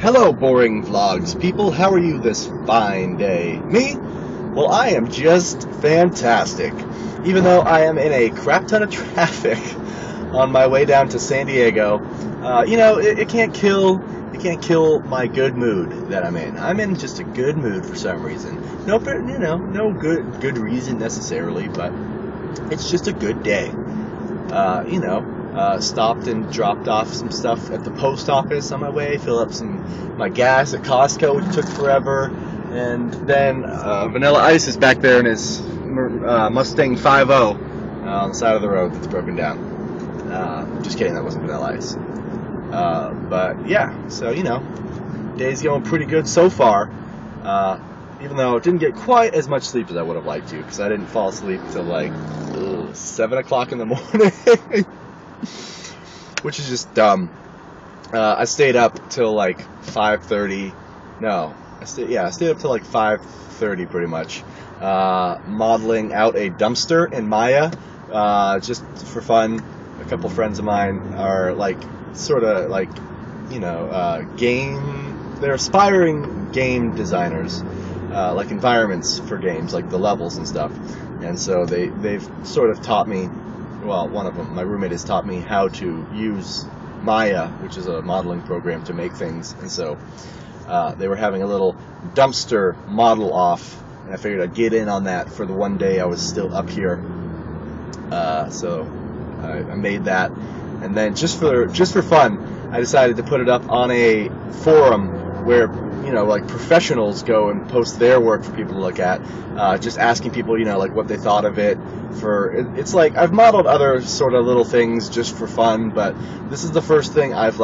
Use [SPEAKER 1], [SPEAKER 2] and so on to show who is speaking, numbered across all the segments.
[SPEAKER 1] Hello, boring vlogs people. How are you this fine day? Me? Well, I am just fantastic. Even though I am in a crap ton of traffic on my way down to San Diego, it can't kill my good mood that I'm in. I'm in just a good mood for some reason. No good reason necessarily, but it's just a good day. Stopped and dropped off some stuff at the post office on my way, fill up my gas at Costco, which took forever, and then Vanilla Ice is back there in his Mustang 5.0 on the side of the road that's broken down. Just kidding, that wasn't Vanilla Ice. But yeah, so day's going pretty good so far. Even though I didn't get quite as much sleep as I would have liked to, because I didn't fall asleep till like 7 o'clock in the morning, which is just dumb. I stayed up till like 5:30. No, I stayed up till like 5:30 pretty much, modeling out a dumpster in Maya, just for fun. A couple friends of mine are they're aspiring game designers. Like environments for games, like the levels and stuff. And so they've sort of taught me, well, one of them, my roommate, has taught me how to use Maya, which is a modeling program to make things. And so they were having a little dumpster model off, and I figured I'd get in on that for the one day I was still up here. So I made that, and then just for fun, I decided to put it up on a forum where professionals go and post their work for people to look at, just asking people, what they thought of it. It's like, I've modeled other sort of little things just for fun, but this is the first thing I've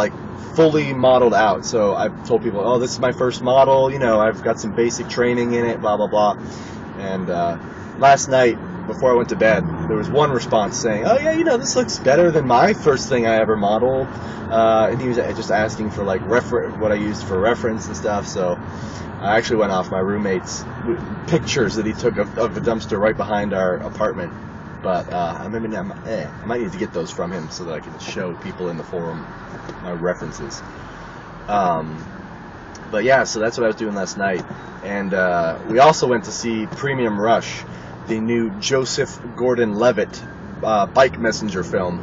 [SPEAKER 1] fully modeled out. So I've told people, oh, this is my first model, I've got some basic training in it, blah, blah, blah. And last night, before I went to bed, there was one response saying, oh yeah, this looks better than my first thing I ever modeled. And he was just asking for what I used for reference and stuff. So I actually went off my roommate's pictures that he took of the dumpster right behind our apartment. But I might need to get those from him so that I can show people in the forum my references. But yeah, so that's what I was doing last night. And we also went to see Premium Rush, the new Joseph Gordon-Levitt bike messenger film,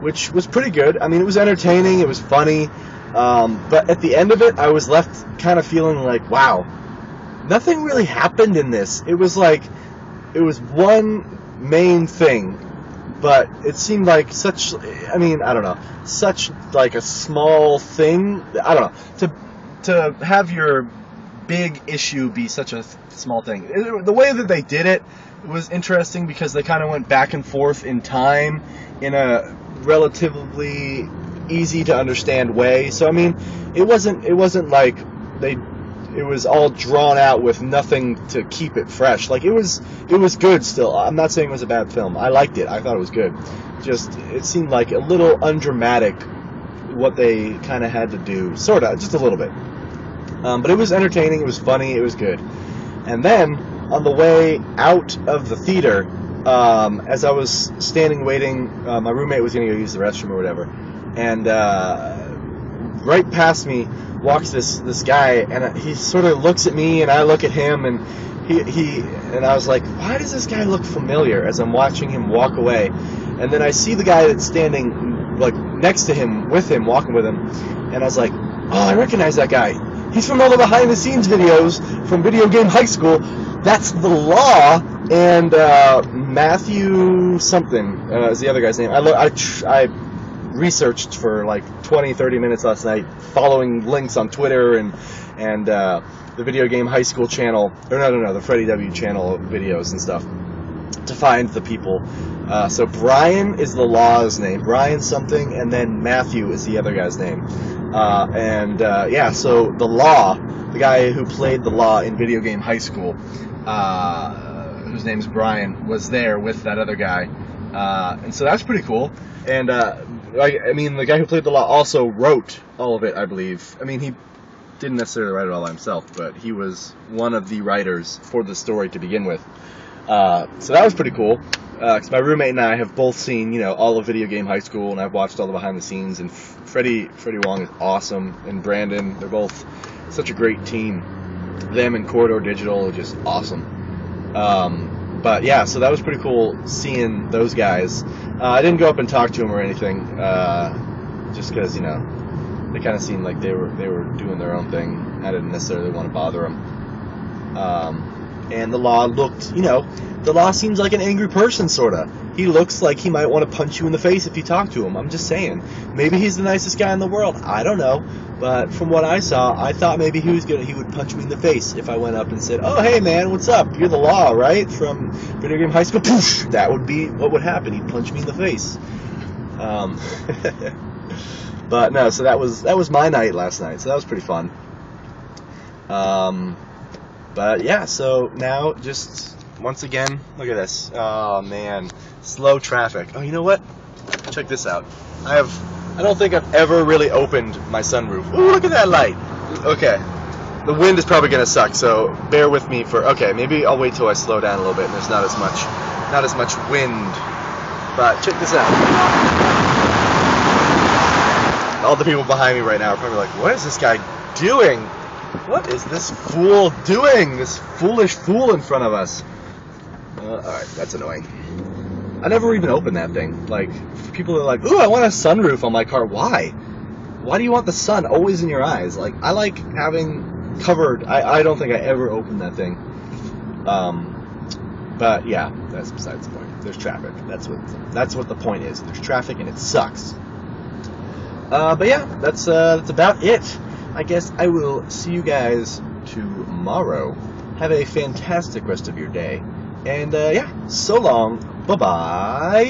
[SPEAKER 1] which was pretty good. I mean, it was entertaining, it was funny, but at the end of it, I was left kind of feeling like, wow, nothing really happened in this. It was one main thing, but it seemed like such like a small thing. I don't know, to have your big issue be such a small thing. The way that they did it was interesting because they kind of went back and forth in time in a relatively easy to understand way. So I mean, it wasn't like it was all drawn out with nothing to keep it fresh. Like it was good still. I'm not saying it was a bad film. I liked it. I thought it was good. Just it seemed like a little undramatic what they kind of had to do, sort of, just a little bit. But it was entertaining, it was funny, it was good. And then, on the way out of the theater, as I was standing waiting, my roommate was going to go use the restroom or whatever, and right past me walks this guy, and he sort of looks at me, and I look at him, and and I was like, why does this guy look familiar, as I'm watching him walk away? And then I see the guy that's standing, next to him, with him, walking with him, and I was like, oh, I recognize that guy. He's from all the behind-the-scenes videos from Video Game High School. That's The Law, and Matthew something is the other guy's name. I researched for 20-30 minutes last night, following links on Twitter and the Video Game High School channel, or no, the Freddie W channel videos and stuff, to find the people. So Brian is The Law's name, Brian something, and then Matthew is the other guy's name. So The Law, the guy who played The Law in Video Game High School, whose name's Brian, was there with that other guy. And so that's pretty cool. And, the guy who played The Law also wrote all of it, I believe. I mean, he didn't necessarily write it all by himself, but he was one of the writers for the story to begin with. So that was pretty cool. Because my roommate and I have both seen, all of Video Game High School, and I've watched all the behind the scenes. And Freddie Wong is awesome, and Brandon, they're both such a great team. Them and Corridor Digital are just awesome. But yeah, so that was pretty cool seeing those guys. I didn't go up and talk to them or anything, just because they kind of seemed like they were doing their own thing. I didn't necessarily want to bother them. And the Law looked, the Law seems like an angry person, sort of. He looks like he might want to punch you in the face if you talk to him. I'm just saying. Maybe he's the nicest guy in the world. I don't know. But from what I saw, I thought maybe he would punch me in the face if I went up and said, "Oh, hey, man, what's up? You're the Law, right? From Video Game High School?" Poof! That would be what would happen. He'd punch me in the face. But no, so that was my night last night. So that was pretty fun. But yeah, so now just once again, look at this. Oh man, slow traffic. Oh, you know what? Check this out. I don't think I've ever really opened my sunroof. Ooh, look at that light. Okay, the wind is probably gonna suck, so bear with me for. Okay, maybe I'll wait till I slow down a little bit and there's not as much wind. But check this out. All the people behind me right now are probably like, "What is this guy doing? What is this fool doing? This foolish fool in front of us." Alright, that's annoying. I never even opened that thing. Like, people are like, "Ooh, I want a sunroof on my car." Why? Why do you want the sun always in your eyes? Like, I like having covered. I don't think I ever opened that thing. But yeah, that's besides the point. There's traffic. That's what the point is. There's traffic and it sucks. But yeah, that's about it. I guess I will see you guys tomorrow. Have a fantastic rest of your day. And yeah, so long. Bye-bye.